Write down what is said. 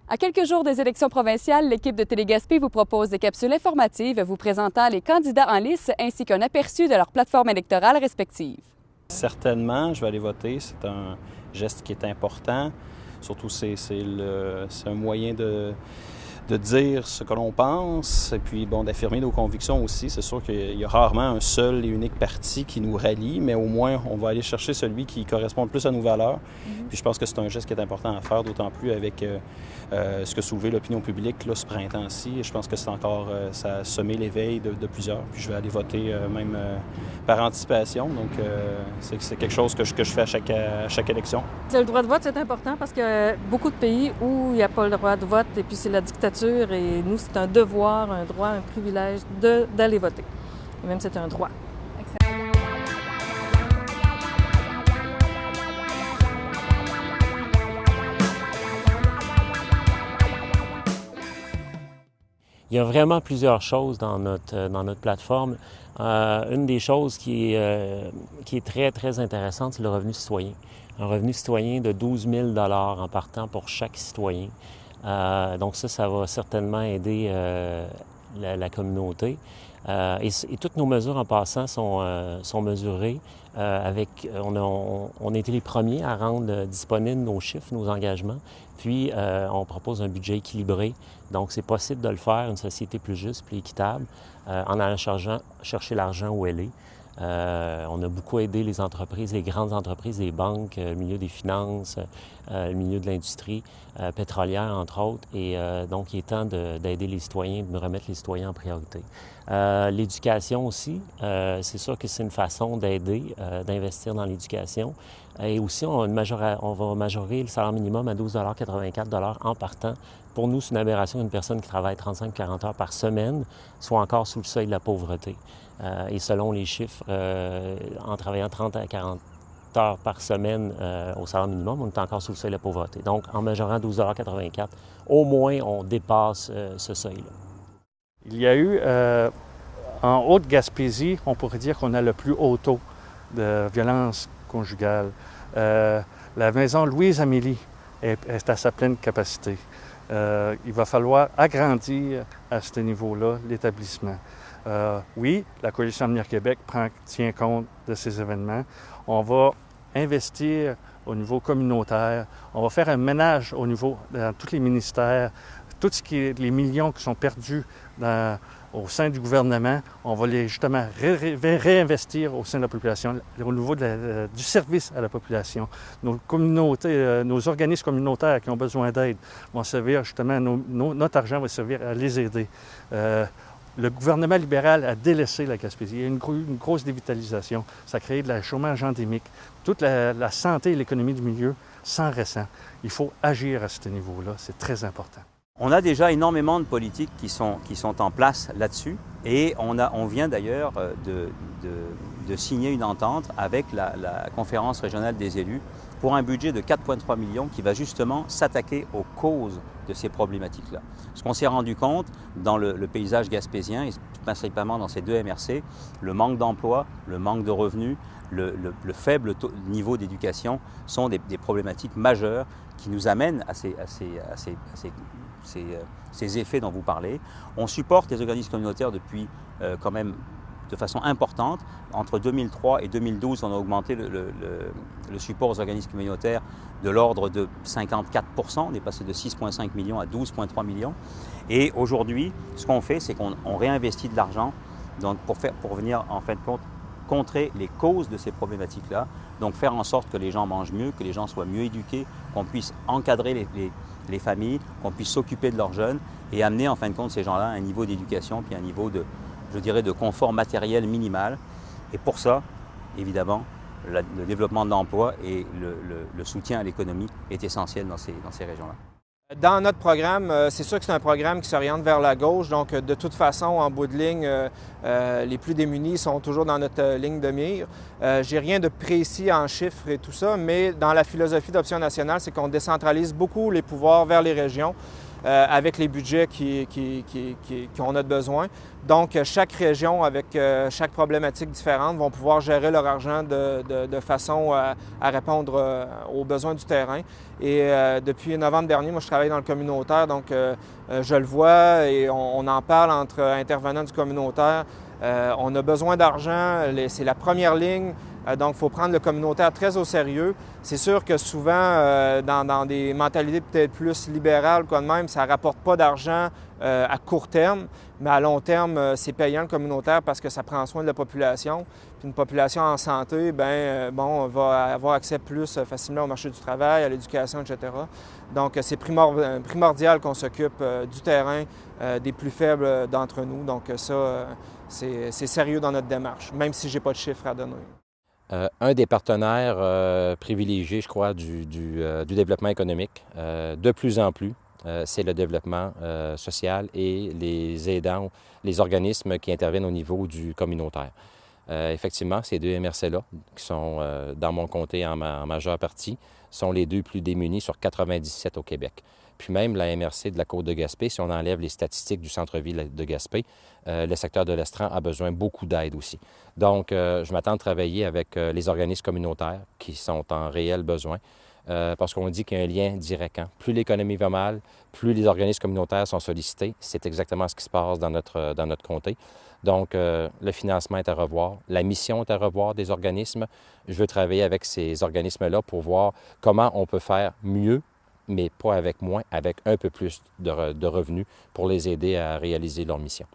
À quelques jours des élections provinciales, l'équipe de Télé-Gaspé vous propose des capsules informatives vous présentant les candidats en lice ainsi qu'un aperçu de leur plateforme électorale respective. Certainement, je vais aller voter. C'est un geste qui est important. Surtout, c'est un moyen de dire ce que l'on pense et puis d'affirmer nos convictions aussi. C'est sûr qu'il y a rarement un seul et unique parti qui nous rallie, mais au moins on va aller chercher celui qui correspond le plus à nos valeurs. Puis je pense que c'est un geste qui est important à faire, d'autant plus avec ce que soulevait l'opinion publique là, ce printemps-ci. Je pense que c'est encore, ça a semé l'éveil de plusieurs. Puis je vais aller voter même par anticipation. Donc c'est quelque chose que je fais à chaque élection. Le droit de vote, c'est important parce qu'il y a beaucoup de pays où il n'y a pas le droit de vote et puis c'est la dictature. Et nous, c'est un devoir, un droit, un privilège d'aller voter. Et même, c'est un droit. Il y a vraiment plusieurs choses dans notre plateforme. Une des choses qui est très, très intéressante, c'est le revenu citoyen. Un revenu citoyen de 12 000 $ en partant pour chaque citoyen. Donc ça va certainement aider la communauté. Et toutes nos mesures en passant sont mesurées avec... On a été les premiers à rendre disponibles nos chiffres, nos engagements. Puis on propose un budget équilibré. Donc c'est possible de le faire, une société plus juste, plus équitable, en allant chercher l'argent où elle est. On a beaucoup aidé les entreprises, les grandes entreprises, les banques, le milieu des finances, le milieu de l'industrie pétrolière, entre autres. Et donc, il est temps d'aider les citoyens, de remettre les citoyens en priorité. L'éducation aussi, c'est sûr que c'est une façon d'aider, d'investir dans l'éducation. Et aussi, on va majorer le salaire minimum à 12,84 $ en partant. Pour nous, c'est une aberration qu'une personne qui travaille 35-40 heures par semaine soit encore sous le seuil de la pauvreté. Et selon les chiffres, en travaillant 30 à 40 heures par semaine au salaire minimum, on est encore sous le seuil de la pauvreté. Donc, en majorant 12,84 $, au moins, on dépasse ce seuil-là. Il y a eu, en Haute-Gaspésie, on pourrait dire qu'on a le plus haut taux de violence conjugale. La maison Louise-Amélie est à sa pleine capacité. Il va falloir agrandir à ce niveau-là l'établissement. Oui, la Coalition Avenir Québec tient compte de ces événements. On va investir au niveau communautaire. On va faire un ménage au niveau dans tous les ministères. Tout ce qui est les millions qui sont perdus au sein du gouvernement, on va les justement réinvestir au sein de la population, au niveau du service à la population. Nos communautés, nos organismes communautaires qui ont besoin d'aide vont servir justement, notre argent va servir à les aider. Le gouvernement libéral a délaissé la Gaspésie. Il y a une grosse dévitalisation. Ça a créé de la chômage endémique. Toute la santé et l'économie du milieu s'en ressent. Il faut agir à ce niveau-là. C'est très important. On a déjà énormément de politiques qui sont en place là-dessus et on vient d'ailleurs de signer une entente avec la conférence régionale des élus pour un budget de 4,3 millions qui va justement s'attaquer aux causes de ces problématiques-là. Ce qu'on s'est rendu compte dans le paysage gaspésien, et principalement dans ces deux MRC, le manque d'emploi, le manque de revenus, le faible niveau d'éducation sont des problématiques majeures qui nous amènent à ces effets dont vous parlez. On supporte les organismes communautaires depuis quand même de façon importante. Entre 2003 et 2012, on a augmenté le support aux organismes communautaires de l'ordre de 54 %. On est passé de 6,5 millions à 12,3 millions. Et aujourd'hui, ce qu'on fait, c'est qu'on réinvestit de l'argent pour venir, en fin de compte, contrer les causes de ces problématiques-là. Donc faire en sorte que les gens mangent mieux, que les gens soient mieux éduqués, qu'on puisse encadrer les familles, qu'on puisse s'occuper de leurs jeunes et amener, en fin de compte, ces gens-là à un niveau d'éducation puis un niveau de confort matériel minimal. Et pour ça, évidemment, le développement de l'emploi et le soutien à l'économie est essentiel dans ces régions-là. Dans notre programme, c'est sûr que c'est un programme qui s'oriente vers la gauche, donc de toute façon, en bout de ligne, les plus démunis sont toujours dans notre ligne de mire. J'ai rien de précis en chiffres et tout ça, mais dans la philosophie d'Option nationale, c'est qu'on décentralise beaucoup les pouvoirs vers les régions. avec les budgets qu'on a de besoin. Donc, chaque région, avec chaque problématique différente, vont pouvoir gérer leur argent de façon à répondre aux besoins du terrain. Et depuis novembre dernier, moi, je travaille dans le communautaire, donc je le vois et on en parle entre intervenants du communautaire. On a besoin d'argent, c'est la première ligne, donc il faut prendre le communautaire très au sérieux. C'est sûr que souvent, dans des mentalités peut-être plus libérales, quoi de même, ça ne rapporte pas d'argent à court terme, mais à long terme, c'est payant le communautaire parce que ça prend soin de la population. Puis une population en santé, va avoir accès plus facilement au marché du travail, à l'éducation, etc. Donc, c'est primordial qu'on s'occupe du terrain des plus faibles d'entre nous. Donc, ça, c'est sérieux dans notre démarche, même si je n'ai pas de chiffres à donner. Un des partenaires privilégiés, je crois, du développement économique, de plus en plus, c'est le développement social et les aidants, les organismes qui interviennent au niveau du communautaire. Effectivement, ces deux MRC-là, qui sont dans mon comté en majeure partie, sont les deux plus démunis sur 97 au Québec. Puis même la MRC de la Côte-de-Gaspé, si on enlève les statistiques du centre-ville de Gaspé, le secteur de l'Estran a besoin beaucoup d'aide aussi. Donc, je m'attends à travailler avec les organismes communautaires qui sont en réel besoin, parce qu'on dit qu'il y a un lien direct. Plus l'économie va mal, plus les organismes communautaires sont sollicités. C'est exactement ce qui se passe dans notre comté. Donc, le financement est à revoir, la mission est à revoir des organismes. Je veux travailler avec ces organismes-là pour voir comment on peut faire mieux, mais pas avec moins, avec un peu plus de revenus pour les aider à réaliser leur mission.